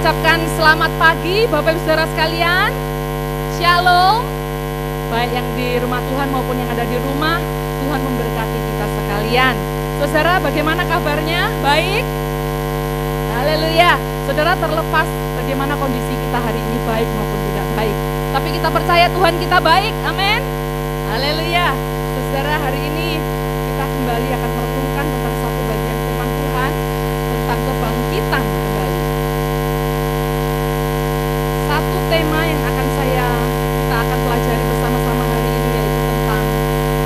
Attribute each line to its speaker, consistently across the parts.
Speaker 1: ucapkan selamat pagi Bapak Ibu Saudara sekalian. Shalom. Baik yang di rumah Tuhan maupun yang ada di rumah, Tuhan memberkati kita sekalian. Saudara, bagaimana kabarnya? Baik? Haleluya. Saudara, terlepas bagaimana kondisi kita hari ini baik maupun tidak baik, tapi kita percaya Tuhan kita baik. Amin. Haleluya. Saudara, hari ini kita kembali akan merenungkan tentang satu bagian firman Tuhan tentang kebangkitan kembali. Satu tema yang kita akan pelajari bersama-sama hari ini yaitu tentang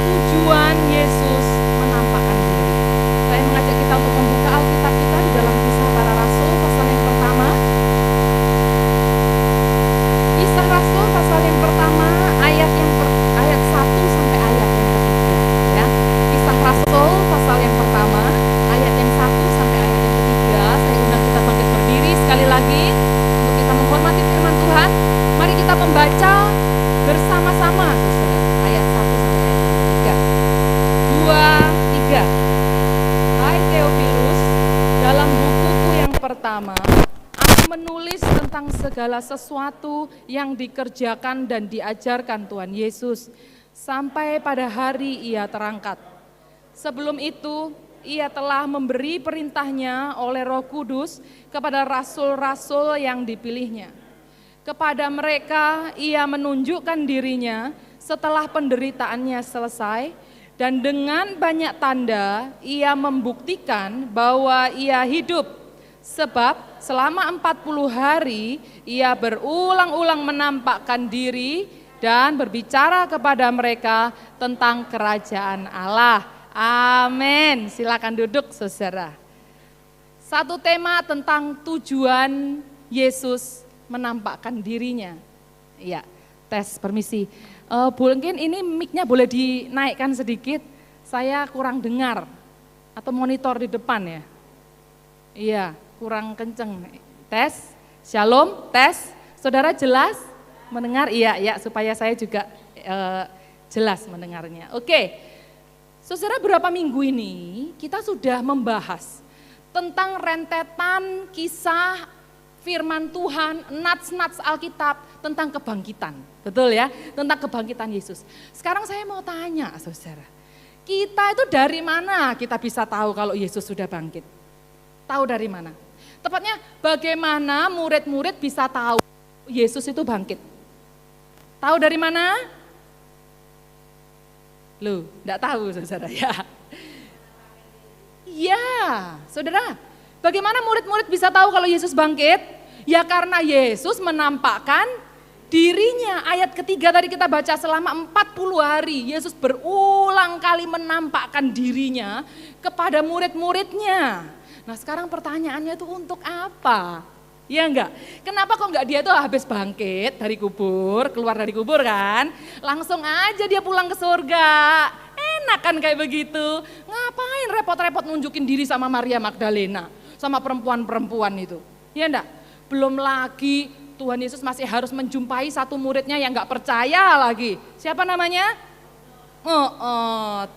Speaker 1: tujuan Yesus menampakkan diri. Saya mengajak kita untuk membuka Alkitab kita di dalam Kisah Para Rasul pasal yang pertama. Kisah Rasul pasal yang pertama ayat 1 sampai ayat yang ketiga, ya. Kisah Rasul pasal yang pertama ayat yang 1 sampai ayat yang ketiga. Saya undang kita bangkit berdiri sekali lagi untuk kita menghormati firman Tuhan. Mari kita membaca bersama-sama, saudara. Ayat 1 sampai ayat 3. 2, 3. Hai Theophilus, dalam bukuku yang pertama, aku menulis tentang segala sesuatu yang dikerjakan dan diajarkan Tuhan Yesus sampai pada hari Ia terangkat. Sebelum itu, Ia telah memberi perintahnya oleh Roh Kudus kepada rasul-rasul yang dipilihnya. Kepada mereka Ia menunjukkan dirinya setelah penderitaannya selesai, dan dengan banyak tanda Ia membuktikan bahwa Ia hidup. Sebab selama 40 hari Ia berulang-ulang menampakkan diri dan berbicara kepada mereka tentang kerajaan Allah. Amin. Silakan duduk, saudara. Satu tema tentang tujuan Yesus menampakkan dirinya. Iya, tes, permisi. Mungkin ini mic-nya boleh dinaikkan sedikit. Saya kurang dengar. Atau monitor di depan ya. Iya, kurang kenceng. Tes, shalom, tes. Saudara jelas mendengar? Iya, ya, supaya saya juga jelas mendengarnya. Oke, saudara, berapa minggu ini kita sudah membahas tentang rentetan kisah firman Tuhan, nats-nats Alkitab tentang kebangkitan. Betul ya, tentang kebangkitan Yesus. Sekarang saya mau tanya, saudara, kita itu dari mana kita bisa tahu kalau Yesus sudah bangkit? Tahu dari mana? Tepatnya bagaimana murid-murid bisa tahu Yesus itu bangkit? Tahu dari mana? Loh, enggak tahu, saudara ya. Iya, saudara, bagaimana murid-murid bisa tahu kalau Yesus bangkit? Ya karena Yesus menampakkan dirinya. Ayat ketiga tadi kita baca, selama 40 hari Yesus berulang kali menampakkan dirinya kepada murid-muridnya. Nah sekarang pertanyaannya itu untuk apa? Ya enggak? Kenapa kok enggak dia tuh habis bangkit dari kubur, keluar dari kubur kan? Langsung aja dia pulang ke surga. Enak kan kayak begitu? Ngapain repot-repot nunjukin diri sama Maria Magdalena, sama perempuan-perempuan itu? Ya enggak? Belum lagi Tuhan Yesus masih harus menjumpai satu muridnya yang enggak percaya lagi. Siapa namanya?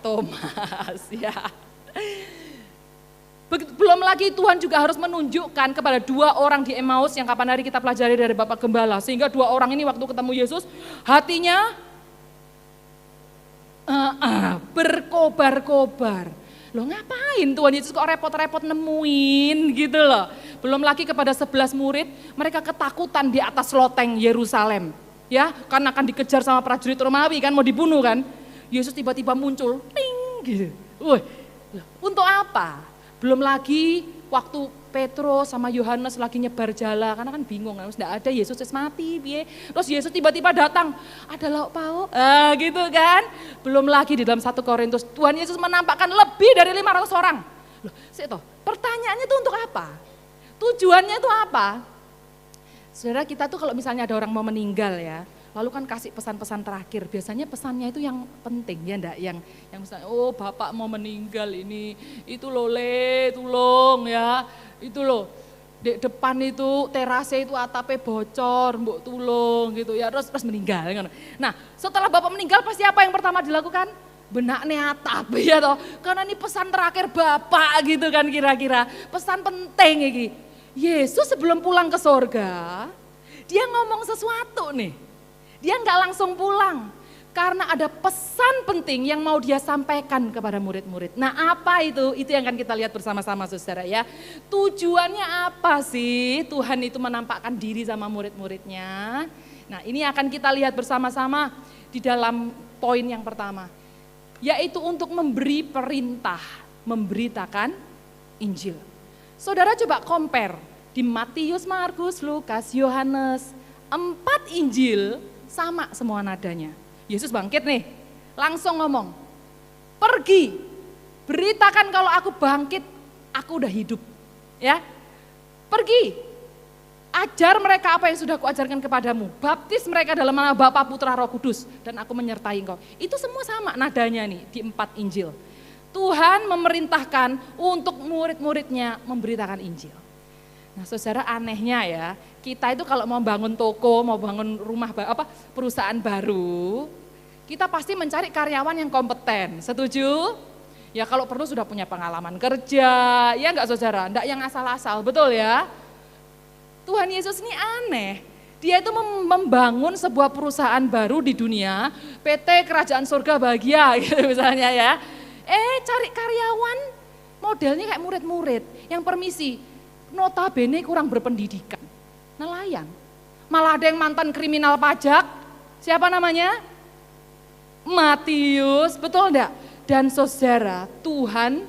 Speaker 1: Thomas ya. Belum lagi Tuhan juga harus menunjukkan kepada 2 orang di Emmaus yang kapan hari kita pelajari dari Bapak Gembala. Sehingga 2 orang ini waktu ketemu Yesus hatinya berkobar-kobar. Loh ngapain Tuhan Yesus kok repot-repot nemuin gitu loh. Belum lagi kepada 11 murid, mereka ketakutan di atas loteng Yerusalem. Ya, karena akan dikejar sama prajurit Romawi kan, mau dibunuh kan. Yesus tiba-tiba muncul, ting gitu. Untuk apa? Belum lagi waktu Petrus sama Yohanes lagi nyebar jala, karena kan bingung, harus enggak ada, Yesus mati, biye. Terus Yesus tiba-tiba datang, ada lauk pauk, gitu kan. Belum lagi di dalam 1 Korintus, Tuhan Yesus menampakkan lebih dari 500 orang. Loh, pertanyaannya itu untuk apa? Tujuannya itu apa? Saudara, kita tuh kalau misalnya ada orang mau meninggal ya, lalu kan kasih pesan-pesan terakhir, biasanya pesannya itu yang penting ya enggak, yang misalnya, oh bapak mau meninggal ini, itu loh le, tolong ya, itu loh, di depan itu terase itu atapnya bocor, mbok tolong gitu ya, terus meninggal. Nah setelah bapak meninggal pasti apa yang pertama dilakukan? Benaknya atap ya toh, karena ini pesan terakhir bapak gitu kan kira-kira, pesan penting ini. Yesus sebelum pulang ke sorga, dia ngomong sesuatu nih. Dia nggak langsung pulang, karena ada pesan penting yang mau dia sampaikan kepada murid-murid. Nah apa itu? Itu yang akan kita lihat bersama-sama saudara ya. Tujuannya apa sih Tuhan itu menampakkan diri sama murid-muridnya? Nah ini akan kita lihat bersama-sama di dalam poin yang pertama. Yaitu untuk memberi perintah, memberitakan Injil. Saudara coba compare di Matius, Markus, Lukas, Yohanes, 4 Injil sama semua nadanya. Yesus bangkit nih, langsung ngomong, pergi, beritakan kalau aku bangkit, aku udah hidup. Ya, pergi, ajar mereka apa yang sudah kuajarkan kepadamu, baptis mereka dalam nama Bapa, Putra, Roh Kudus, dan aku menyertai engkau. Itu semua sama nadanya nih di 4 Injil. Tuhan memerintahkan untuk murid-muridnya memberitakan Injil. Nah saudara, anehnya ya, kita itu kalau mau bangun toko, mau bangun rumah, perusahaan baru, kita pasti mencari karyawan yang kompeten, setuju? Ya kalau perlu sudah punya pengalaman kerja, ya enggak saudara, enggak yang asal-asal, betul ya? Tuhan Yesus ini aneh, dia itu membangun sebuah perusahaan baru di dunia, PT Kerajaan Surga Bahagia gitu misalnya ya. Cari karyawan modelnya kayak murid-murid yang permisi, notabene kurang berpendidikan, nelayan. Malah ada yang mantan kriminal pajak, siapa namanya? Matius, betul enggak? Dan saudara, Tuhan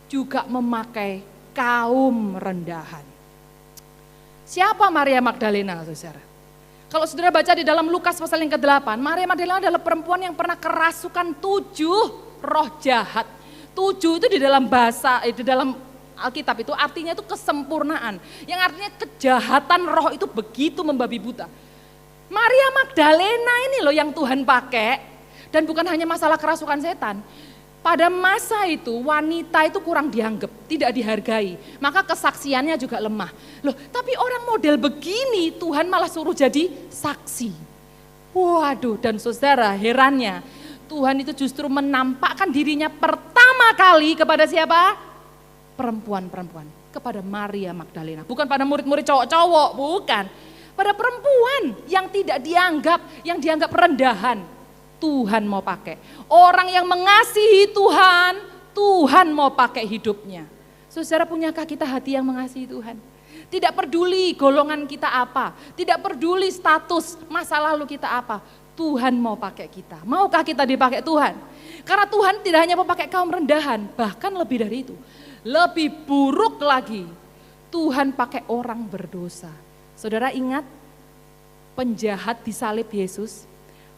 Speaker 1: juga memakai kaum rendahan. Siapa Maria Magdalena, saudara? Kalau saudara baca di dalam Lukas pasal yang ke-8, Maria Magdalena adalah perempuan yang pernah kerasukan 7 roh jahat. 7 itu di dalam bahasa, di dalam Alkitab itu artinya itu kesempurnaan. Yang artinya kejahatan roh itu begitu membabi buta. Maria Magdalena ini loh yang Tuhan pakai, dan bukan hanya masalah kerasukan setan. Pada masa itu wanita itu kurang dianggap, tidak dihargai, maka kesaksiannya juga lemah. Loh, tapi orang model begini Tuhan malah suruh jadi saksi. Waduh, dan saudara herannya, Tuhan itu justru menampakkan dirinya pertama kali kepada siapa? Perempuan-perempuan, kepada Maria Magdalena. Bukan pada murid-murid cowok-cowok, bukan. Pada perempuan yang tidak dianggap, yang dianggap rendahan. Tuhan mau pakai. Orang yang mengasihi Tuhan, Tuhan mau pakai hidupnya. Saudara, punyakah kita hati yang mengasihi Tuhan? Tidak peduli golongan kita apa, tidak peduli status masa lalu kita apa, Tuhan mau pakai kita. Maukah kita dipakai Tuhan? Karena Tuhan tidak hanya mau pakai kaum rendahan, bahkan lebih dari itu. Lebih buruk lagi, Tuhan pakai orang berdosa. Saudara ingat penjahat disalib Yesus?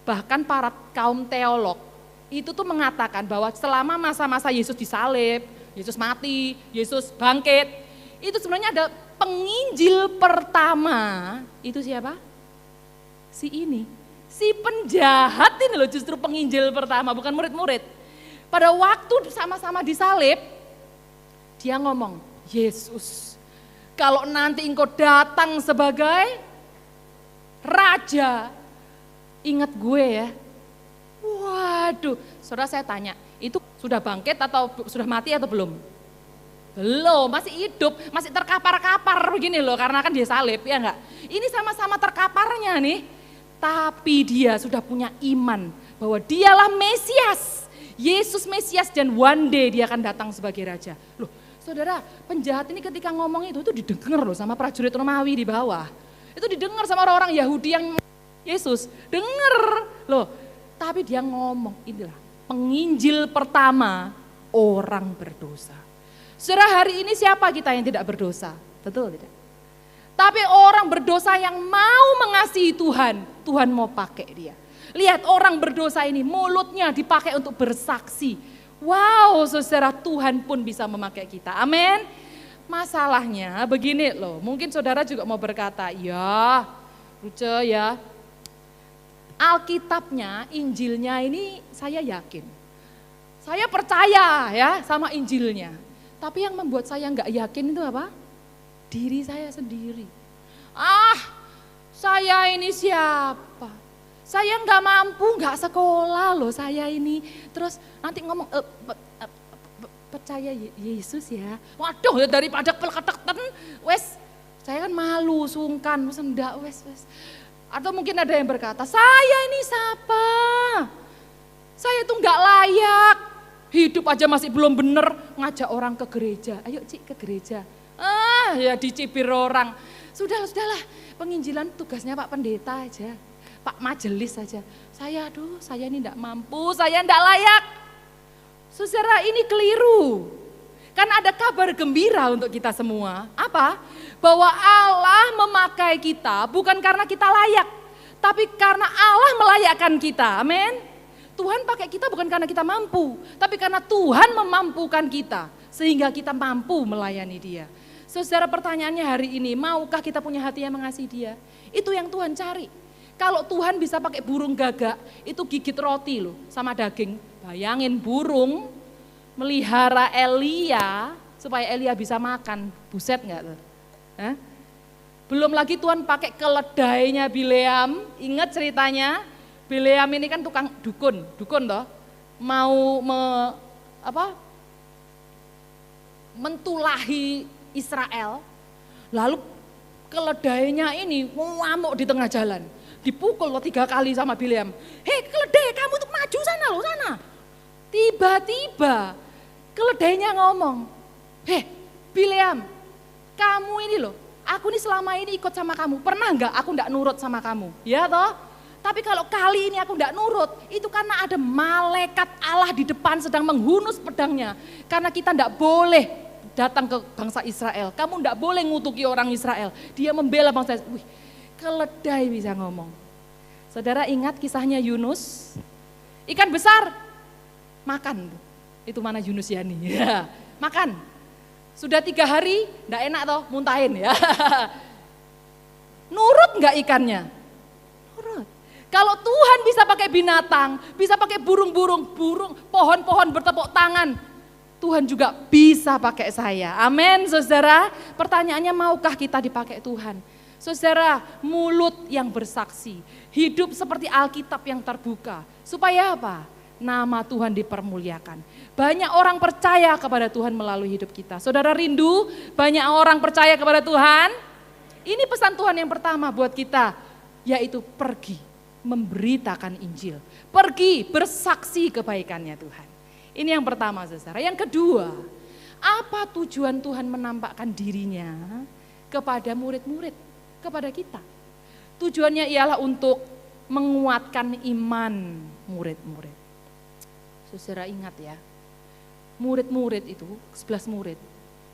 Speaker 1: Bahkan para kaum teolog itu tuh mengatakan bahwa selama masa-masa Yesus disalib, Yesus mati, Yesus bangkit, itu sebenarnya ada penginjil pertama, itu siapa? Si ini, si penjahat ini loh justru penginjil pertama, bukan murid-murid. Pada waktu sama-sama disalib, dia ngomong, Yesus, kalau nanti engkau datang sebagai raja, ingat gue ya. Waduh, saudara saya tanya, itu sudah bangkit atau sudah mati atau belum? Belum, masih hidup, masih terkapar-kapar begini loh, karena kan dia salib, ya enggak? Ini sama-sama terkaparnya nih, tapi dia sudah punya iman bahwa dialah Mesias, Yesus Mesias, dan one day dia akan datang sebagai raja. Loh, saudara, penjahat ini ketika ngomong itu didengar loh sama prajurit Romawi di bawah. Itu didengar sama orang-orang Yahudi yang Yesus, denger loh. Tapi dia ngomong, inilah penginjil pertama orang berdosa. Saudara, hari ini siapa kita yang tidak berdosa? Betul tidak? Tapi orang berdosa yang mau mengasihi Tuhan, Tuhan mau pakai dia. Lihat orang berdosa ini mulutnya dipakai untuk bersaksi. Wow, saudara, Tuhan pun bisa memakai kita. Amin. Masalahnya begini loh, mungkin saudara juga mau berkata, ya Ruce ya, Alkitabnya, Injilnya ini saya yakin. Saya percaya ya sama Injilnya. Tapi yang membuat saya nggak yakin itu apa? Diri saya sendiri. Saya ini siapa? Saya nggak mampu, nggak sekolah loh saya ini. Terus nanti ngomong, percaya Yesus ya. Waduh, ya daripada pelketekten, wes saya kan malu, sungkan, wes enggak, wes. Atau mungkin ada yang berkata, saya ini siapa? Saya tuh enggak layak. Hidup aja masih belum bener, ngajak orang ke gereja. Ayo Cik ke gereja. Ya dicibir orang. Sudahlah, penginjilan tugasnya Pak Pendeta aja. Pak Majelis saja. Saya ini enggak mampu, saya enggak layak. Saudara, ini keliru. Kan ada kabar gembira untuk kita semua. Apa? Bahwa Allah memakai kita bukan karena kita layak, tapi karena Allah melayakkan kita. Amin. Tuhan pakai kita bukan karena kita mampu, tapi karena Tuhan memampukan kita sehingga kita mampu melayani Dia. Saudara, pertanyaannya hari ini, maukah kita punya hati yang mengasihi Dia? Itu yang Tuhan cari. Kalau Tuhan bisa pakai burung gagak, itu gigit roti loh sama daging. Bayangin burung melihara Elia supaya Elia bisa makan. Buset enggak tuh? Belum lagi Tuhan pakai keledainya Bileam. Ingat ceritanya? Bileam ini kan tukang dukun toh. Mau mentulahi Israel. Lalu keledainya ini ngamuk di tengah jalan. Dipukul 3 kali sama Bileam. Hei keledai, kamu tuh maju sana. Tiba-tiba keledainya ngomong, hei Bileam, kamu ini loh, aku ini selama ini ikut sama kamu, pernah enggak aku enggak nurut sama kamu? Ya toh? Tapi kalau kali ini aku enggak nurut, itu karena ada malaikat Allah di depan sedang menghunus pedangnya. Karena kita enggak boleh datang ke bangsa Israel, kamu enggak boleh ngutuki orang Israel. Dia membela bangsa Israel. Wih, keledai bisa ngomong. Saudara ingat kisahnya Yunus? Ikan besar, makan. Itu mana Yunus Yani? Ya, makan. Sudah 3 hari, enggak enak toh, muntahin ya. Nurut enggak ikannya? Nurut. Kalau Tuhan bisa pakai binatang, bisa pakai burung-burung, pohon-pohon bertepuk tangan, Tuhan juga bisa pakai saya. Amin, saudara. Pertanyaannya, maukah kita dipakai Tuhan? Saudara, mulut yang bersaksi, hidup seperti Alkitab yang terbuka. Supaya apa? Nama Tuhan dipermuliakan. Banyak orang percaya kepada Tuhan melalui hidup kita. Saudara rindu banyak orang percaya kepada Tuhan? Ini pesan Tuhan yang pertama buat kita, yaitu pergi memberitakan Injil. Pergi bersaksi kebaikannya Tuhan. Ini yang pertama saudara. Yang kedua, apa tujuan Tuhan menampakkan dirinya kepada murid-murid, kepada kita? Tujuannya ialah untuk menguatkan iman murid-murid. Saudara ingat ya, murid-murid itu, 11 murid,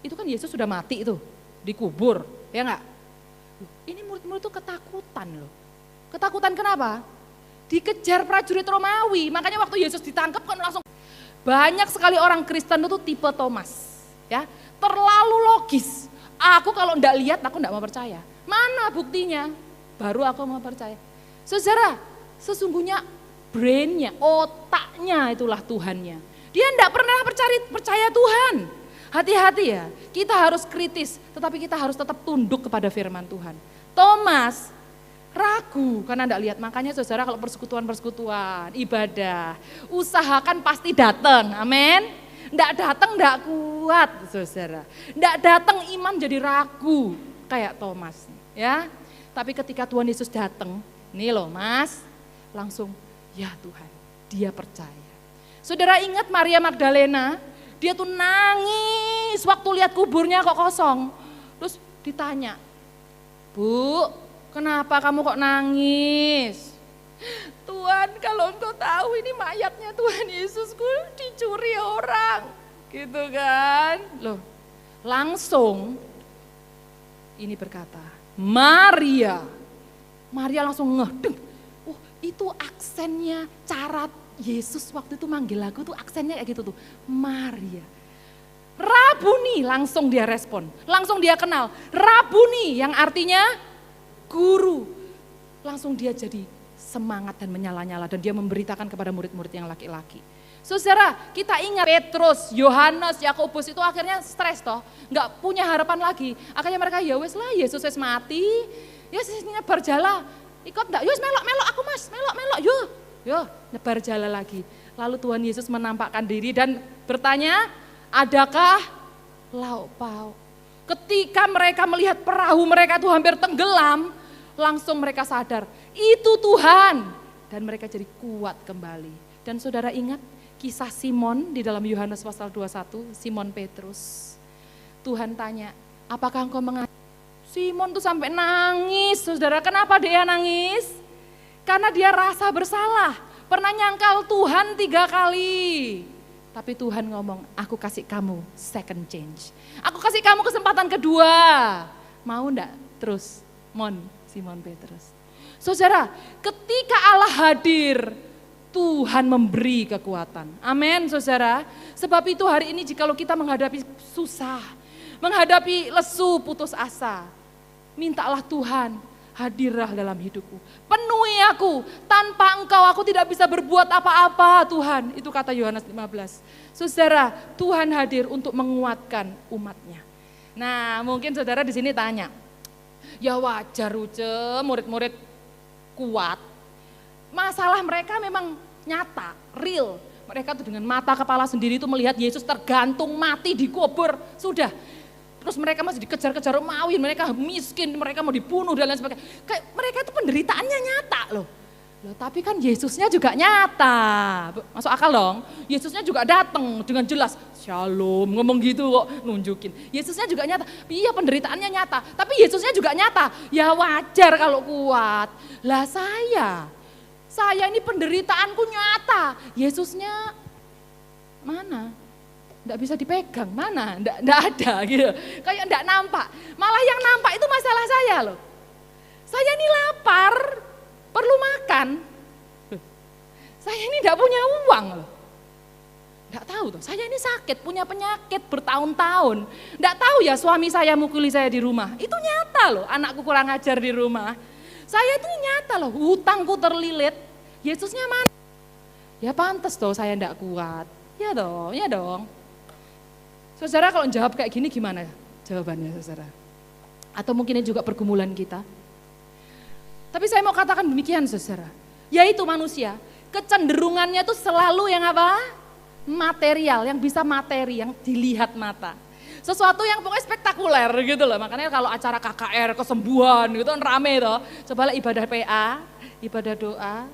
Speaker 1: itu kan Yesus sudah mati itu, dikubur, ya enggak? Ini murid-murid itu ketakutan loh. Ketakutan kenapa? Dikejar prajurit Romawi, makanya waktu Yesus ditangkap kan langsung. Banyak sekali orang Kristen itu tipe Thomas, ya, terlalu logis. Aku kalau enggak lihat, aku enggak mau percaya. Mana buktinya? Baru aku mau percaya. Saudara, sesungguhnya brainnya, otaknya itulah Tuhannya. Dia enggak pernah percaya Tuhan. Hati-hati ya, kita harus kritis, tetapi kita harus tetap tunduk kepada firman Tuhan. Thomas ragu karena enggak lihat, makanya saudara kalau persekutuan, ibadah, usahakan pasti datang, amin. Enggak datang enggak kuat saudara, enggak datang iman jadi ragu kayak Thomas ya. Tapi ketika Tuhan Yesus datang, nih loh mas, langsung ya Tuhan, dia percaya. Saudara ingat Maria Magdalena, dia tuh nangis waktu lihat kuburnya kok kosong. Terus ditanya, Bu, kenapa kamu kok nangis? Tuhan, kalau engkau tahu ini mayatnya Tuhan Yesusku dicuri orang. Gitu kan. Loh, langsung ini berkata, Maria langsung ngeh, oh itu aksennya, cara Yesus waktu itu manggil aku tuh aksennya kayak gitu tuh, Maria. Rabuni, langsung dia respon, langsung dia kenal, Rabuni yang artinya guru. Langsung dia jadi semangat dan menyala-nyala dan dia memberitakan kepada murid-murid yang laki-laki. Saudara, kita ingat Petrus, Yohanes, Yakobus itu akhirnya stres toh, nggak punya harapan lagi. Akhirnya mereka ya wes lah, Yesus wes mati, Yesus nyebar jala, ikut enggak? Yus melok aku mas, melok, yo nyebar jala lagi. Lalu Tuhan Yesus menampakkan diri dan bertanya, adakah lauk pauk. Ketika mereka melihat perahu mereka itu hampir tenggelam, langsung mereka sadar, itu Tuhan. Dan mereka jadi kuat kembali. Dan saudara ingat kisah Simon di dalam Yohanes pasal 21, Simon Petrus. Tuhan tanya, apakah engkau mengasihi? Simon tuh sampai nangis, saudara. Kenapa dia nangis? Karena dia rasa bersalah. Pernah nyangkal Tuhan 3 kali. Tapi Tuhan ngomong, aku kasih kamu second change. Aku kasih kamu kesempatan kedua. Mau enggak? Terus, Simon Petrus. Saudara, ketika Allah hadir, Tuhan memberi kekuatan. Amin, saudara. Sebab itu hari ini jikalau kita menghadapi susah, menghadapi lesu, putus asa, mintalah Tuhan, hadirlah dalam hidupku. Penuhi aku, tanpa engkau aku tidak bisa berbuat apa-apa Tuhan. Itu kata Yohanes 15. Saudara, Tuhan hadir untuk menguatkan umatnya. Nah mungkin saudara di sini tanya, ya wajar Uce, murid-murid kuat. Masalah mereka memang nyata, real. Mereka tuh dengan mata kepala sendiri itu melihat Yesus tergantung, mati, dikubur, sudah. Terus mereka masih dikejar-kejar Romawi, mereka miskin, mereka mau dibunuh dan lain sebagainya. Kayak mereka itu penderitaannya nyata loh. Loh, tapi kan Yesusnya juga nyata. Masuk akal dong. Yesusnya juga datang dengan jelas. Shalom, ngomong gitu kok nunjukin. Yesusnya juga nyata. Iya penderitaannya nyata. Tapi Yesusnya juga nyata. Ya wajar kalau kuat. Lah saya ini penderitaanku nyata. Yesusnya mana? Enggak bisa dipegang, mana? Enggak ada gitu. Kayak enggak nampak. Malah yang nampak itu masalah saya loh. Saya ini lapar, perlu makan. Saya ini enggak punya uang loh. Enggak tahu tuh, saya ini sakit, punya penyakit bertahun-tahun. Enggak tahu ya suami saya mukuli saya di rumah. Itu nyata loh, anakku kurang ajar di rumah. Saya itu nyata loh, hutangku terlilit. Yesusnya mana? Ya pantas toh saya enggak kuat. Ya dong. Saudara kalau jawab kayak gini gimana jawabannya saudara? Atau mungkin ini juga pergumulan kita. Tapi saya mau katakan demikian saudara. Yaitu manusia, kecenderungannya itu selalu yang apa? Material, yang bisa materi, yang dilihat mata. Sesuatu yang pokoknya spektakuler gitu loh. Makanya kalau acara KKR, kesembuhan gitu kan rame toh. Cobalah ibadah PA, ibadah doa,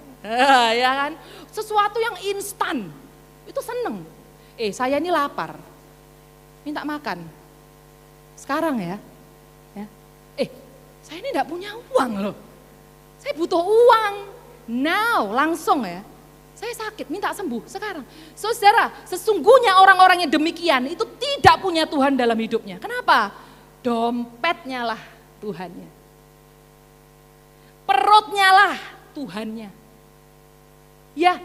Speaker 1: ya kan. Sesuatu yang instan, itu seneng. Saya ini lapar. Minta makan. Sekarang ya. Saya ini enggak punya uang loh. Saya butuh uang. Now, langsung ya. Saya sakit, minta sembuh sekarang. Saudara, sesungguhnya orang-orang yang demikian itu tidak punya Tuhan dalam hidupnya. Kenapa? Dompetnya lah Tuhannya. Perutnya lah Tuhannya. Ya,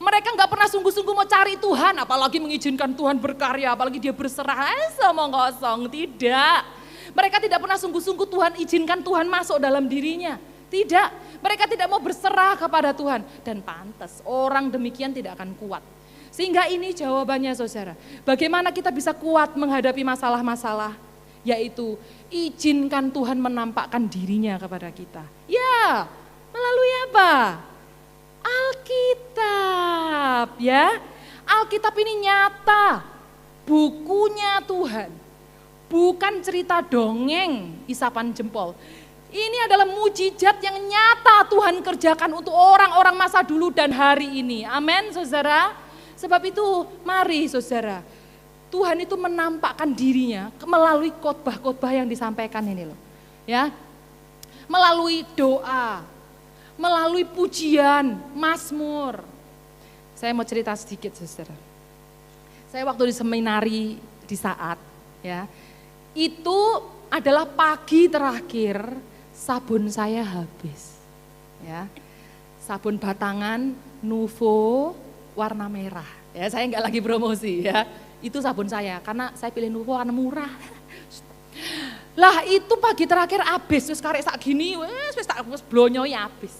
Speaker 1: mereka nggak pernah sungguh-sungguh mau cari Tuhan, apalagi mengizinkan Tuhan berkarya, apalagi dia berserah, omong kosong, tidak. Mereka tidak pernah sungguh-sungguh Tuhan izinkan Tuhan masuk dalam dirinya, tidak. Mereka tidak mau berserah kepada Tuhan, dan pantas orang demikian tidak akan kuat. Sehingga ini jawabannya saudara, bagaimana kita bisa kuat menghadapi masalah-masalah, yaitu izinkan Tuhan menampakkan dirinya kepada kita. Ya, melalui apa? Alkitab ya, Alkitab ini nyata, bukunya Tuhan, bukan cerita dongeng isapan jempol. Ini adalah mujizat yang nyata Tuhan kerjakan untuk orang-orang masa dulu dan hari ini. Amin saudara. Sebab itu mari saudara, Tuhan itu menampakkan dirinya melalui khotbah-khotbah yang disampaikan ini loh. Ya, melalui doa, melalui pujian, mazmur. Saya mau cerita sedikit saudara. Saya waktu di seminari di saat ya, itu adalah pagi terakhir sabun saya habis. Ya, sabun batangan Nuvo warna merah. Ya, saya nggak lagi promosi ya. Itu sabun saya karena saya pilih Nuvo karena murah. Lah itu pagi terakhir habis, terus karek sak gini, wis tak blonyoi habis.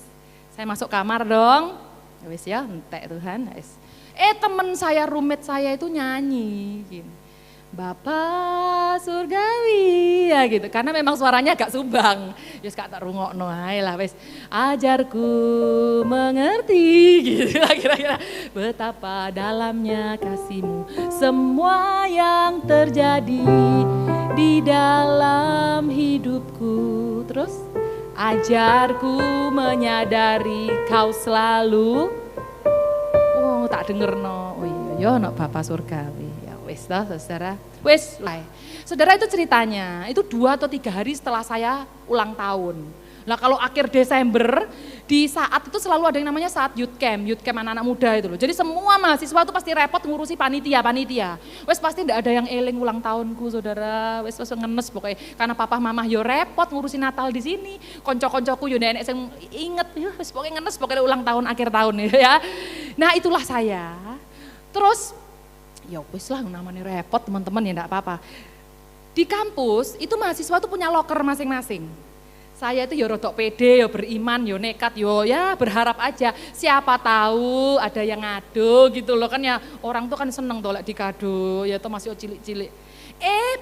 Speaker 1: Saya masuk kamar dong, wis ya entek Tuhan. Temen saya, roommate saya itu nyanyi, gini. Bapa surgawi ya gitu, karena memang suaranya agak sumbang. Yus kak tak rungokno ae lah wis. Ajarku mengerti gitu lah kira-kira. Betapa dalamnya kasih-Mu semua yang terjadi di dalam hidupku. Terus ajarku menyadari Kau selalu. Oh tak denger no. Oh iya yo no Bapa surgawi. Wis toh saudara, wis lah. Saudara itu ceritanya, itu 2 atau 3 hari setelah saya ulang tahun. Nah kalau akhir Desember, di saat itu selalu ada yang namanya saat youth camp anak-anak muda itu loh. Jadi semua mahasiswa itu pasti repot ngurusi panitia. Wis pasti ndak ada yang eling ulang tahunku saudara, wis ngenes pokoknya. Karena papa mama yo repot ngurusi Natal di sini, konco-koncoku yo nenek sing inget, yo wis pokoknya ngenes pokoknya ulang tahun akhir tahun ya. Nah itulah saya. Terus ya wis lah namanya repot teman-teman ya enggak apa-apa. Di kampus itu mahasiswa tuh punya loker masing-masing. Saya itu ya rodok pede, ya beriman, ya nekat, ya berharap aja. Siapa tahu ada yang ngado gitu loh kan ya, orang tuh kan seneng tolak dikado, ya tuh masih cilik-cilik.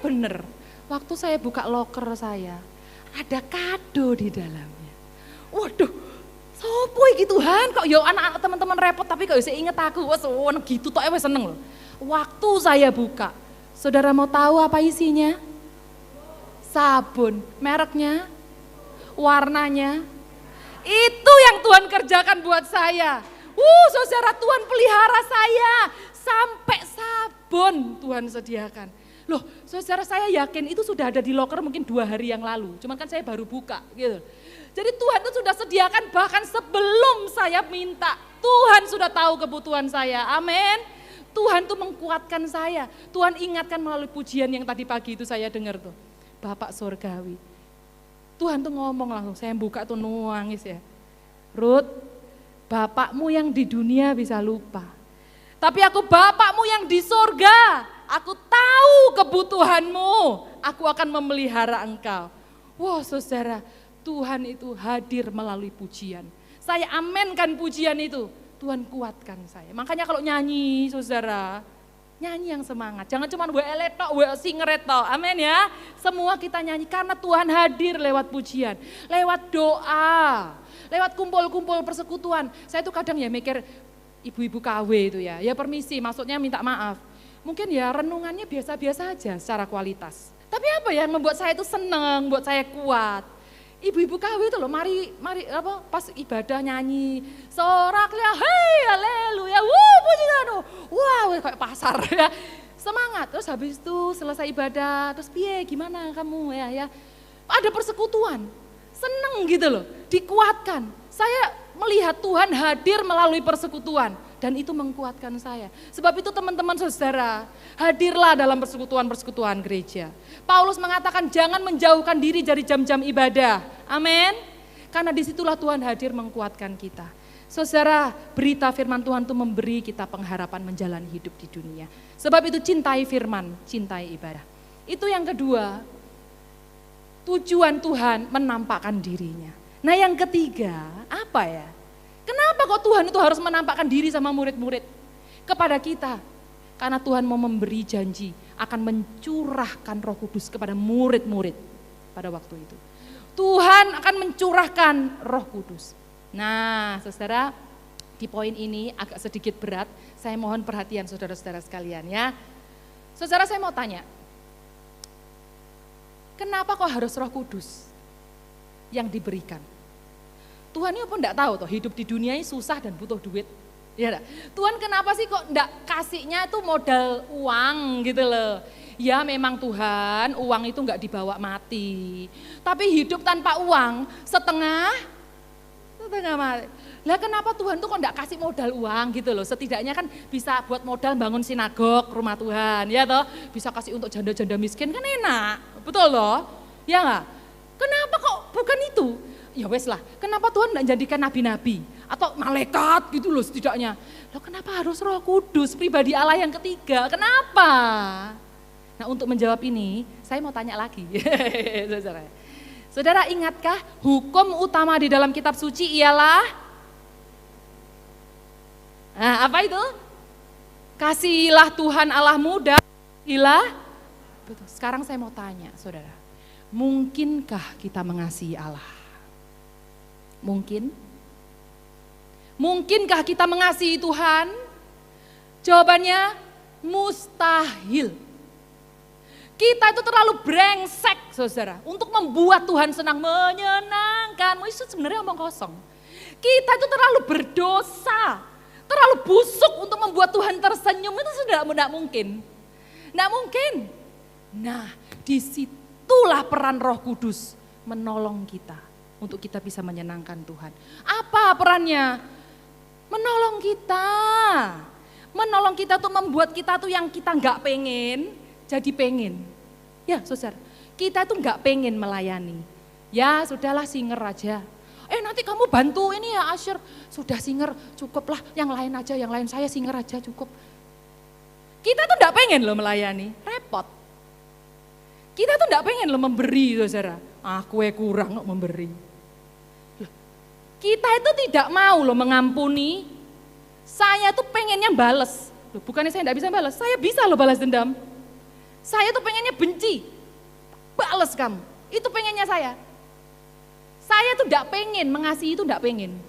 Speaker 1: Bener, waktu saya buka loker saya, ada kado di dalamnya. Waduh, sopo iki Tuhan kok ya anak-anak teman-teman repot tapi kok bisa inget aku, wah gitu tok wis seneng loh. Waktu saya buka, saudara mau tahu apa isinya? Sabun, mereknya, warnanya. Itu yang Tuhan kerjakan buat saya. Saudara Tuhan pelihara saya, sampai sabun Tuhan sediakan. Loh saudara saya yakin itu sudah ada di loker mungkin 2 hari yang lalu, cuman kan saya baru buka gitu. Jadi Tuhan itu sudah sediakan bahkan sebelum saya minta, Tuhan sudah tahu kebutuhan saya, amin. Tuhan tuh mengkuatkan saya, Tuhan ingatkan melalui pujian yang tadi pagi itu saya dengar tuh. Bapak surgawi, Tuhan tuh ngomong langsung, saya buka tuh nangis ya. Ruth, bapakmu yang di dunia bisa lupa. Tapi aku bapakmu yang di sorga, aku tahu kebutuhanmu, aku akan memelihara engkau. Wah saudara, Tuhan itu hadir melalui pujian. Saya amenkan pujian itu. Tuhan kuatkan saya. Makanya kalau nyanyi saudara, nyanyi yang semangat. Jangan cuma we eletok, we singeret tok. Amin ya. Semua kita nyanyi karena Tuhan hadir lewat pujian, lewat doa, lewat kumpul-kumpul persekutuan. Saya tuh kadang ya mikir ibu-ibu KW itu ya. Ya permisi, maksudnya minta maaf. Mungkin ya renungannya biasa-biasa aja secara kualitas. Tapi apa ya yang membuat saya itu seneng, buat saya kuat. Ibu-ibu KW itu loh, mari apa pas ibadah nyanyi soraknya, hei haleluya, puji Tuhan, wah kayak pasar ya, semangat. Terus habis itu selesai ibadah, terus piye gimana kamu ya, ada persekutuan, seneng gitu loh, dikuatkan. Saya melihat Tuhan hadir melalui persekutuan. Dan itu mengkuatkan saya. Sebab itu teman-teman saudara, hadirlah dalam persekutuan-persekutuan gereja. Paulus mengatakan jangan menjauhkan diri dari jam-jam ibadah. Amin. Karena disitulah Tuhan hadir mengkuatkan kita. Saudara, berita firman Tuhan itu memberi kita pengharapan menjalani hidup di dunia. Sebab itu cintai firman, cintai ibadah. Itu yang kedua, tujuan Tuhan menampakkan dirinya. Nah yang ketiga, apa ya? Kenapa kok Tuhan itu harus menampakkan diri sama murid-murid kepada kita? Karena Tuhan mau memberi janji akan mencurahkan Roh Kudus kepada murid-murid pada waktu itu. Tuhan akan mencurahkan Roh Kudus. Nah, saudara, di poin ini agak sedikit berat. Saya mohon perhatian saudara-saudara sekalian ya. Saudara, saya mau tanya. Kenapa kok harus Roh Kudus yang diberikan? Tuhan ini pun enggak tahu toh hidup di dunia ini susah dan butuh duit. Ya enggak? Tuhan kenapa sih kok enggak kasihnya itu modal uang gitu loh. Ya memang Tuhan uang itu enggak dibawa mati. Tapi hidup tanpa uang setengah mati. Lah kenapa Tuhan tuh kok enggak kasih modal uang gitu loh. Setidaknya kan bisa buat modal bangun sinagog rumah Tuhan. Ya toh bisa kasih untuk janda-janda miskin kan enak. Betul loh. Ya enggak? Kenapa kok bukan itu? Ya wes lah, kenapa Tuhan tidak jadikan nabi-nabi atau malaikat gitu loh setidaknya. Loh kenapa harus Roh Kudus, pribadi Allah yang ketiga, kenapa? Nah untuk menjawab ini, saya mau tanya lagi. Saudara ingatkah hukum utama di dalam kitab suci ialah? Nah apa itu? Kasihilah Tuhan Allahmu dan kasihilah Betul. Sekarang saya mau tanya, saudara. Mungkinkah kita mengasihi Allah? Mungkin? Mungkinkah kita mengasihi Tuhan? Jawabannya mustahil. Kita itu terlalu brengsek, saudara, untuk membuat Tuhan senang, menyenangkan. Itu sebenarnya omong kosong. Kita itu terlalu berdosa, terlalu busuk untuk membuat Tuhan tersenyum. Itu sudah tidak mungkin. Tidak mungkin. Nah, disitulah peran Roh Kudus menolong kita untuk kita bisa menyenangkan Tuhan. Apa perannya? Menolong kita. Menolong kita tuh membuat kita tuh yang kita nggak pengen, jadi pengen. Ya saudara, kita tuh nggak pengen melayani. Ya sudahlah singer aja. Nanti kamu bantu ini ya Asher. Sudah singer cukuplah, yang lain aja, yang lain saya singer aja cukup. Kita tuh nggak pengen loh melayani, repot. Kita tuh nggak pengen loh memberi saudara. Aku kurang kok memberi. Kita itu tidak mau loh mengampuni. Saya tuh pengennya bales. Loh, bukannya saya tidak bisa balas, saya bisa loh balas dendam. Saya tuh pengennya benci, bales kamu. Itu pengennya saya. Saya tuh tidak pengen, mengasihi itu tidak pengen.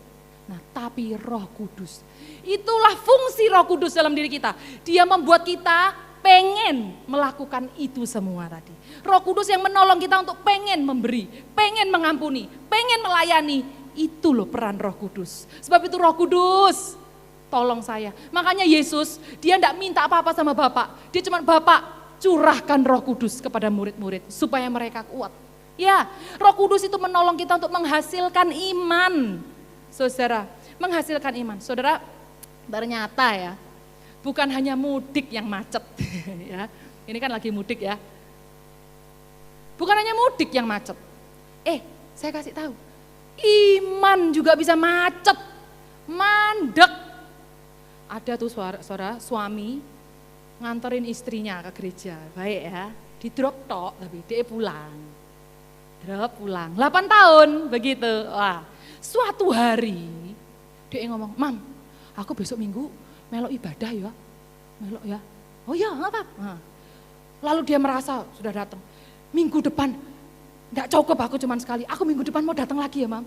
Speaker 1: Nah tapi Roh Kudus, itulah fungsi Roh Kudus dalam diri kita. Dia membuat kita pengen melakukan itu semua tadi. Roh Kudus yang menolong kita untuk pengen memberi, pengen mengampuni, pengen melayani. Itu loh peran Roh Kudus. Sebab itu Roh Kudus, tolong saya. Makanya Yesus, dia tidak minta apa-apa sama Bapak. Dia cuma, Bapak curahkan Roh Kudus kepada murid-murid supaya mereka kuat. Ya, Roh Kudus itu menolong kita untuk menghasilkan iman. Saudara, menghasilkan iman. Saudara, ternyata ya, bukan hanya mudik yang macet. Ya, ini kan lagi mudik ya. Bukan hanya mudik yang macet. Saya kasih tahu. Iman juga bisa macet. Mandek. Ada tuh suara suami nganterin istrinya ke gereja, baik ya, di drop tok tapi dia pulang. Drop pulang, 8 tahun begitu. Wah, suatu hari dia ngomong, Mam, aku besok minggu melok ibadah ya, melok ya. Oh ya, nggak apa-apa. Nah, lalu dia merasa sudah datang, minggu depan enggak cukup aku cuman sekali, aku minggu depan mau datang lagi ya Mam.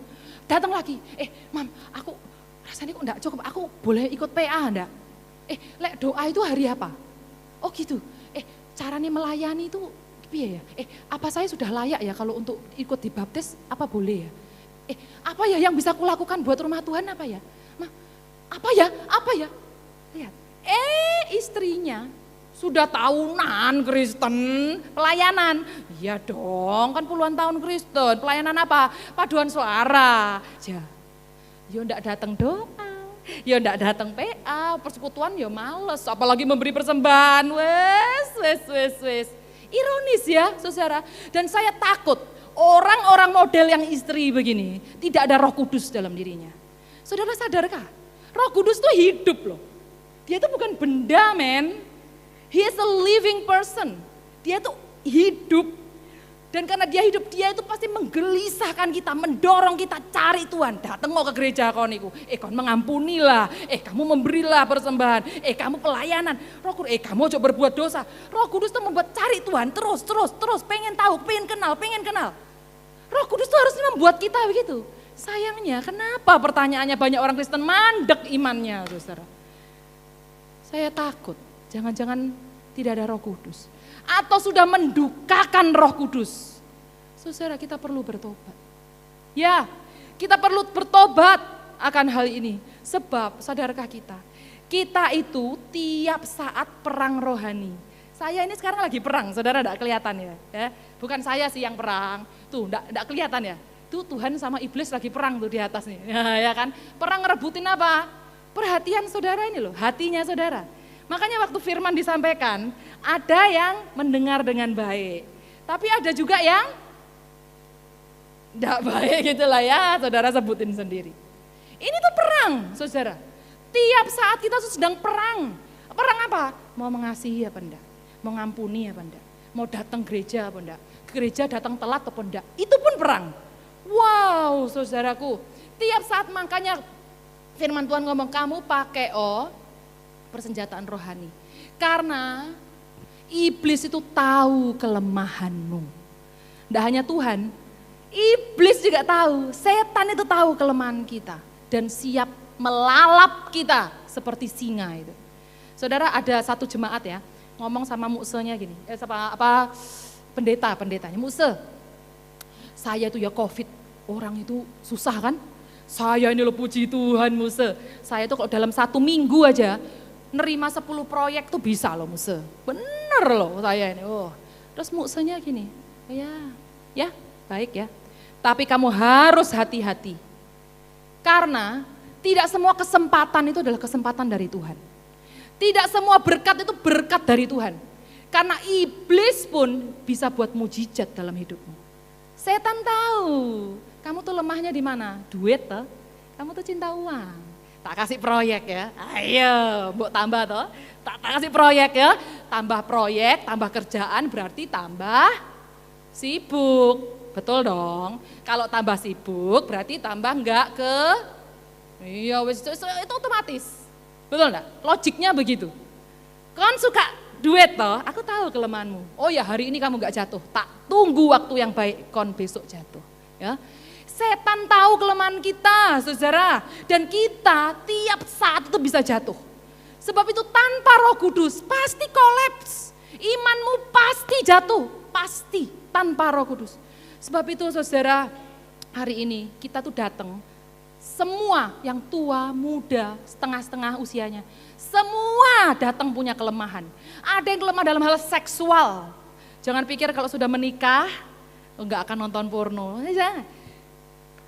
Speaker 1: Datang lagi, Mam, aku rasanya kok enggak cukup, aku boleh ikut PA enggak? Lek doa itu hari apa? Oh gitu, caranya melayani itu piye ya? Apa saya sudah layak ya kalau untuk ikut dibaptis, apa boleh ya? Apa ya yang bisa kulakukan buat rumah Tuhan apa ya? Apa ya? Lihat, istrinya sudah tahunan Kristen, pelayanan. Iya dong, kan puluhan tahun Kristen, pelayanan apa? Paduan suara. Ya enggak datang doa. Ya enggak datang PA, persekutuan ya males, apalagi memberi persembahan, wes. Ironis ya saudara, dan saya takut orang-orang model yang istri begini, tidak ada Roh Kudus dalam dirinya. Saudara sadarkah, Roh Kudus tuh hidup loh, dia itu bukan benda men, he is a living person, dia tuh hidup. Dan karena dia hidup, dia itu pasti menggelisahkan kita, mendorong kita cari Tuhan. Datang mau ke gereja kau niku, kau mengampunilah, kamu memberilah persembahan, kamu pelayanan. Roh Kudus, kamu coba berbuat dosa. Roh Kudus itu membuat cari Tuhan terus, pengen tahu, pengen kenal. Roh Kudus itu harusnya membuat kita begitu. Sayangnya, kenapa pertanyaannya banyak orang Kristen mandek imannya, saudara? Saya takut, jangan-jangan tidak ada Roh Kudus. Atau sudah mendukakan Roh Kudus. Saudara, kita perlu bertobat. Ya, kita perlu bertobat akan hal ini. Sebab, sadarkah kita itu tiap saat perang rohani. Saya ini sekarang lagi perang, saudara enggak kelihatan ya. Bukan saya sih yang perang, tuh enggak kelihatan ya. Tuh Tuhan sama iblis lagi perang tuh di atas nih, ya kan. Perang ngerebutin apa? Perhatian saudara ini loh, hatinya saudara. Makanya waktu firman disampaikan, ada yang mendengar dengan baik. Tapi ada juga yang tidak baik gitu lah ya, saudara sebutin sendiri. Ini tuh perang, saudara. Tiap saat kita sedang perang. Perang apa? Mau mengasihi apa enggak? Mau ngampuni apa enggak? Mau datang gereja apa enggak? Gereja datang telat apa enggak? Itu pun perang. Wow, saudaraku. Tiap saat makanya firman Tuhan ngomong, kamu pakai persenjataan rohani. Karena Iblis itu tahu kelemahanmu. Tidak hanya Tuhan, iblis juga tahu, setan itu tahu kelemahan kita. Dan siap melalap kita seperti singa itu. Saudara, ada satu jemaat ya, ngomong sama muksenya gini, pendetanya, mukse, saya itu ya COVID, orang itu susah kan? Saya ini loh puji Tuhan mukse, saya itu kalau dalam 1 minggu aja, nerima 10 proyek tuh bisa loh mukse, bener loh saya ini. Terus muksenya gini, ya baik ya, tapi kamu harus hati-hati, karena tidak semua kesempatan itu adalah kesempatan dari Tuhan. Tidak semua berkat itu berkat dari Tuhan. Karena iblis pun bisa buat mujizat dalam hidupmu. Setan tahu, kamu tuh lemahnya di mana? Duit toh, kamu tuh cinta uang. Tak kasih proyek ya, ayo mbok tambah toh. Tak kasih proyek ya, tambah proyek, tambah kerjaan berarti tambah sibuk. Betul dong, kalau tambah sibuk berarti tambah enggak ke, iya itu otomatis. Betul enggak? Logiknya begitu. Kan suka duit toh, aku tahu kelemahanmu. Oh ya hari ini kamu enggak jatuh, tak tunggu waktu yang baik, kon besok jatuh. Ya, setan tahu kelemahan kita, saudara. Dan kita tiap saat itu bisa jatuh. Sebab itu tanpa Roh Kudus pasti kolaps. Imanmu pasti jatuh, pasti tanpa Roh Kudus. Sebab itu saudara, hari ini kita tuh datang. Semua yang tua, muda, setengah-setengah usianya, semua datang punya kelemahan. Ada yang lemah dalam hal seksual. Jangan pikir kalau sudah menikah, enggak akan nonton porno.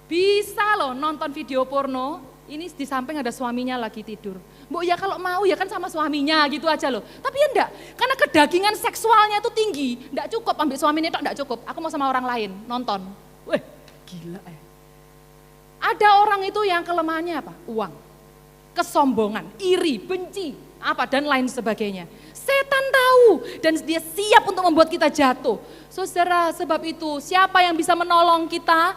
Speaker 1: Bisa loh nonton video porno, ini di samping ada suaminya lagi tidur. Mbok ya kalau mau ya kan sama suaminya gitu aja loh. Tapi ya enggak, karena kedagingan seksualnya itu tinggi. Enggak cukup ambil suaminya itu enggak cukup, aku mau sama orang lain nonton. Wih gila ya. Ada orang itu yang kelemahannya apa? Uang, kesombongan, iri, benci, apa dan lain sebagainya. Setan tahu dan dia siap untuk membuat kita jatuh. Saudara, sebab itu siapa yang bisa menolong kita?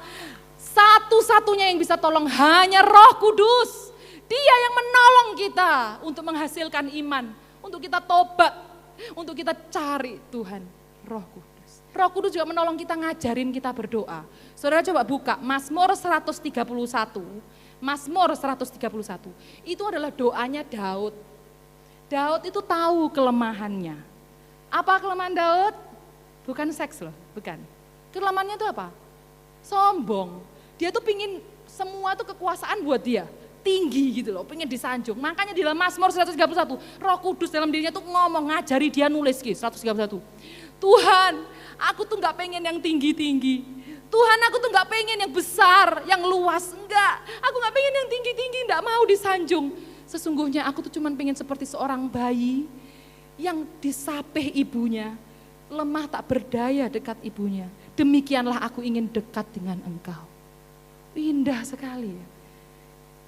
Speaker 1: Satu-satunya yang bisa tolong hanya Roh Kudus. Dia yang menolong kita untuk menghasilkan iman, untuk kita tobat, untuk kita cari Tuhan, Roh Kudus. Roh Kudus juga menolong kita, ngajarin kita berdoa. Saudara coba buka Mazmur 131. Mazmur 131. Itu adalah doanya Daud. Daud itu tahu kelemahannya. Apa kelemahan Daud? Bukan seks loh, bukan. Kelemahannya itu apa? Sombong. Dia tuh pingin semua tuh kekuasaan buat dia. Tinggi gitu loh, pengen disanjung. Makanya di dalam Mazmur 131, Roh Kudus dalam dirinya tuh ngomong, ngajari dia nulis gitu, 131. Tuhan, aku tuh gak pengen yang tinggi-tinggi. Tuhan, aku tuh gak pengen yang besar, yang luas. Enggak, aku gak pengen yang tinggi-tinggi, gak mau disanjung. Sesungguhnya aku tuh cuman pengen seperti seorang bayi yang disapih ibunya. Lemah tak berdaya dekat ibunya. Demikianlah aku ingin dekat dengan engkau. Indah sekali ya.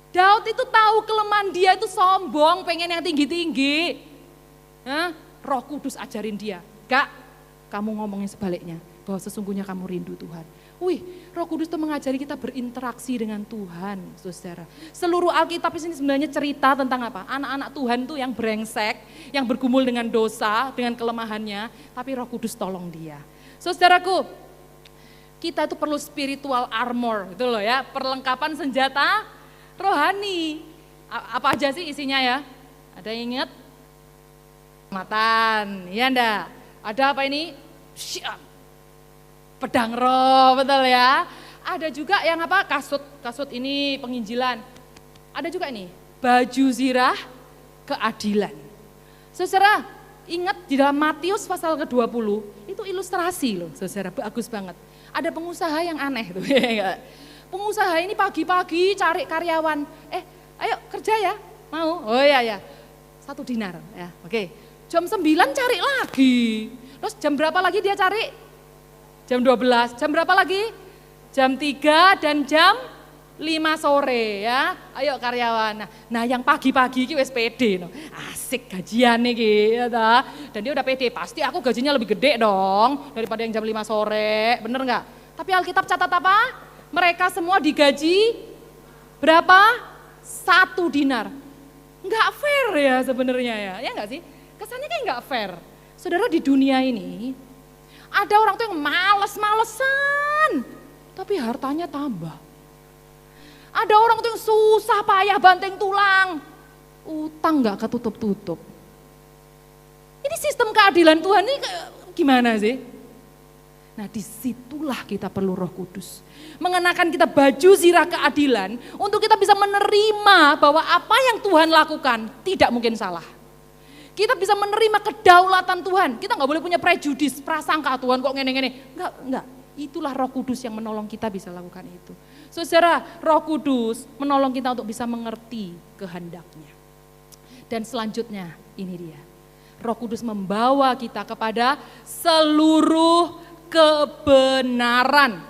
Speaker 1: Daud itu tahu kelemahan dia itu sombong, pengen yang tinggi-tinggi. Roh Kudus ajarin dia, gak, kamu ngomongin sebaliknya, bahwa sesungguhnya kamu rindu Tuhan. Roh Kudus itu mengajari kita berinteraksi dengan Tuhan, saudara. Seluruh Alkitab ini sebenarnya cerita tentang apa? Anak-anak Tuhan tuh yang brengsek, yang bergumul dengan dosa, dengan kelemahannya, tapi Roh Kudus tolong dia. Saudaraku, kita itu perlu spiritual armor, gitu loh ya, perlengkapan senjata rohani. Apa aja sih isinya ya? Ada yang ingat? Matan, ya enggak? Ada apa ini? Pedang roh, betul ya. Ada juga yang apa? Kasut ini penginjilan. Ada juga ini, baju zirah keadilan. Saudara, ingat di dalam Matius pasal ke-20, itu ilustrasi loh, saudara, bagus banget. Ada pengusaha yang aneh tuh, ya. Pengusaha ini pagi-pagi cari karyawan, ayo kerja ya, mau? Oh ya, 1 dinar, ya, oke. Jam 9 cari lagi, terus jam berapa lagi dia cari? Jam 12, jam berapa lagi? Jam 3 dan jam 5 sore ya, ayo karyawan. Nah yang pagi-pagi ini wis pede, no. Asik gajian nih gitu. Dan dia udah pede, pasti aku gajinya lebih gede dong daripada yang jam 5 sore, bener nggak? Tapi Alkitab catat apa? Mereka semua digaji berapa? 1 dinar. Nggak fair ya sebenarnya ya, ya nggak sih? Kesannya kayak nggak fair. Saudara, di dunia ini ada orang tuh yang males-malesan, tapi hartanya tambah. Ada orang tuh yang susah payah banting tulang, utang gak ketutup-tutup. Ini sistem keadilan Tuhan ini gimana sih? Nah, disitulah kita perlu Roh Kudus. Mengenakan kita baju zirah keadilan untuk kita bisa menerima bahwa apa yang Tuhan lakukan tidak mungkin salah. Kita bisa menerima kedaulatan Tuhan. Kita nggak boleh punya prejudis, prasangka Tuhan kok ngene-ngene. Enggak. Itulah Roh Kudus yang menolong kita bisa lakukan itu. Saudara, Roh Kudus menolong kita untuk bisa mengerti kehendaknya. Dan selanjutnya ini dia. Roh Kudus membawa kita kepada seluruh kebenaran.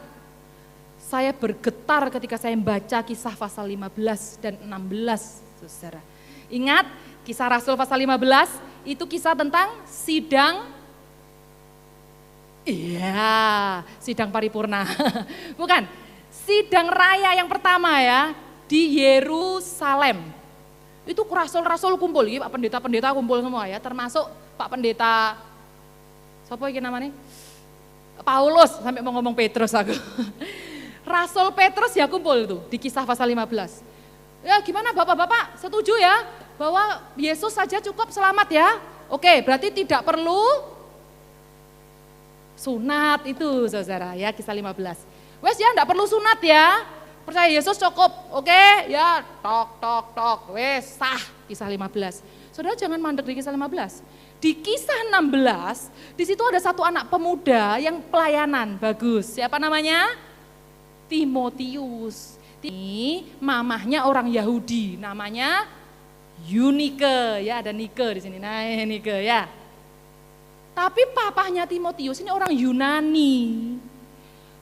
Speaker 1: Saya bergetar ketika saya membaca Kisah pasal 15 dan 16, saudara. Ingat, Kisah Rasul pasal 15 itu kisah tentang sidang, sidang paripurna. Bukan, sidang raya yang pertama ya, di Yerusalem. Itu rasul-rasul kumpul, Pak pendeta-pendeta kumpul semua ya, termasuk Pak Pendeta, siapa ini namanya? Paulus, sampai mau ngomong Petrus aku. Rasul Petrus ya kumpul itu di Kisah pasal 15. Ya gimana Bapak-bapak, setuju ya bahwa Yesus saja cukup selamat ya? Oke, berarti tidak perlu sunat itu saudara ya, Kisah 15. Wes ya enggak perlu sunat ya, percaya Yesus cukup, oke ya, tok, wes sah Kisah 15. Saudara jangan mandek di Kisah 15. Di Kisah 16, di situ ada satu anak pemuda yang pelayanan bagus. Siapa namanya? Timotius. Ini mamahnya orang Yahudi, namanya Yunike. Ya, ada Nike di sini. Nah, Nike ya. Tapi papahnya Timotius ini orang Yunani.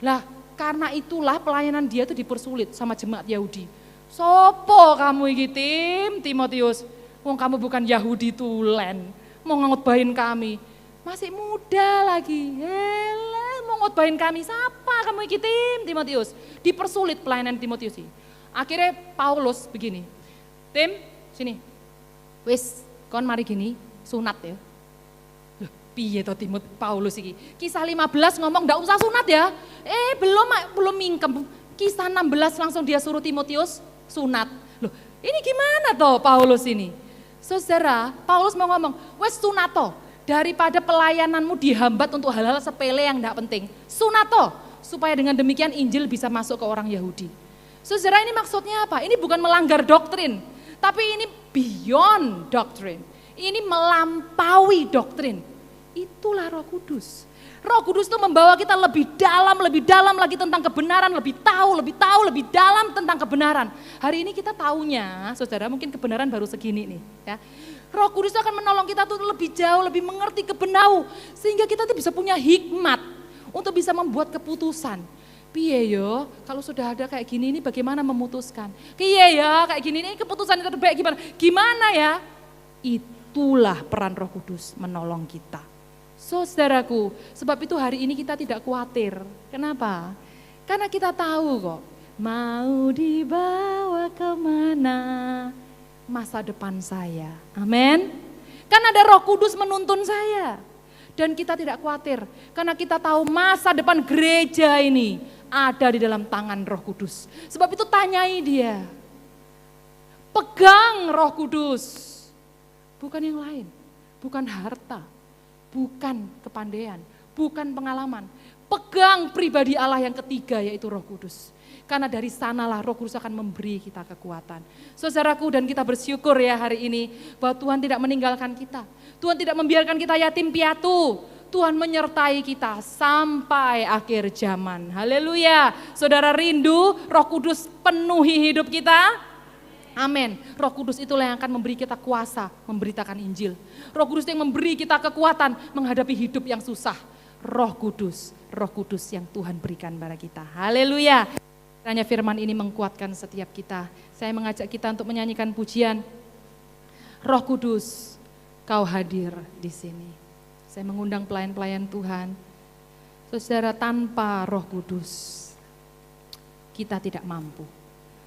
Speaker 1: Lah, karena itulah pelayanan dia itu dipersulit sama jemaat Yahudi. Sopo kamu iki Timotius? Wong kamu bukan Yahudi tulen. Mau ngotbahin kami, masih muda lagi, mau ngotbahin kami, siapa kamu iki Timotius? Dipersulit pelayanan Timotius ini. Akhirnya Paulus begini, Tim, sini, wis, kon mari gini, sunat ya. Loh, piye toh Paulus ini? Kisah 15 ngomong ndak usah sunat ya, belum mingkem. Kisah 16 langsung dia suruh Timotius sunat. Loh, ini gimana toh Paulus ini? Saudara, Paulus mau ngomong, wes sunato, daripada pelayananmu dihambat untuk hal-hal sepele yang tidak penting. Sunato, supaya dengan demikian Injil bisa masuk ke orang Yahudi. Saudara, ini maksudnya apa? Ini bukan melanggar doktrin, tapi ini beyond doktrin. Ini melampaui doktrin. Itulah Roh Kudus. Roh Kudus itu membawa kita lebih dalam lagi tentang kebenaran, lebih dalam tentang kebenaran. Hari ini kita taunya, saudara, mungkin kebenaran baru segini nih. Ya. Roh Kudus itu akan menolong kita tuh lebih jauh, lebih mengerti kebenaran, sehingga kita tuh bisa punya hikmat untuk bisa membuat keputusan. Piye yo, kalau sudah ada kayak gini ini bagaimana memutuskan? Piye ya, kayak gini ini keputusan yang terbaik gimana? Gimana ya? Itulah peran Roh Kudus menolong kita. Saudaraku, sebab itu hari ini kita tidak khawatir. Kenapa? Karena kita tahu kok, mau dibawa kemana masa depan saya. Amin. Karena ada Roh Kudus menuntun saya. Dan kita tidak khawatir, karena kita tahu masa depan gereja ini ada di dalam tangan Roh Kudus. Sebab itu tanyai dia, pegang Roh Kudus, bukan yang lain, bukan harta, bukan kepandaian, bukan pengalaman. Pegang pribadi Allah yang ketiga, yaitu Roh Kudus. Karena dari sanalah Roh Kudus akan memberi kita kekuatan. Saudaraku, dan kita bersyukur ya hari ini bahwa Tuhan tidak meninggalkan kita. Tuhan tidak membiarkan kita yatim piatu. Tuhan menyertai kita sampai akhir zaman. Haleluya. Saudara rindu Roh Kudus penuhi hidup kita? Amin. Roh Kudus itulah yang akan memberi kita kuasa memberitakan Injil. Roh Kudus yang memberi kita kekuatan menghadapi hidup yang susah. Roh Kudus yang Tuhan berikan kepada kita. Haleluya. Kiranya firman ini menguatkan setiap kita. Saya mengajak kita untuk menyanyikan pujian. Roh Kudus, Kau hadir di sini. Saya mengundang pelayan-pelayan Tuhan. Saudara, tanpa Roh Kudus kita tidak mampu.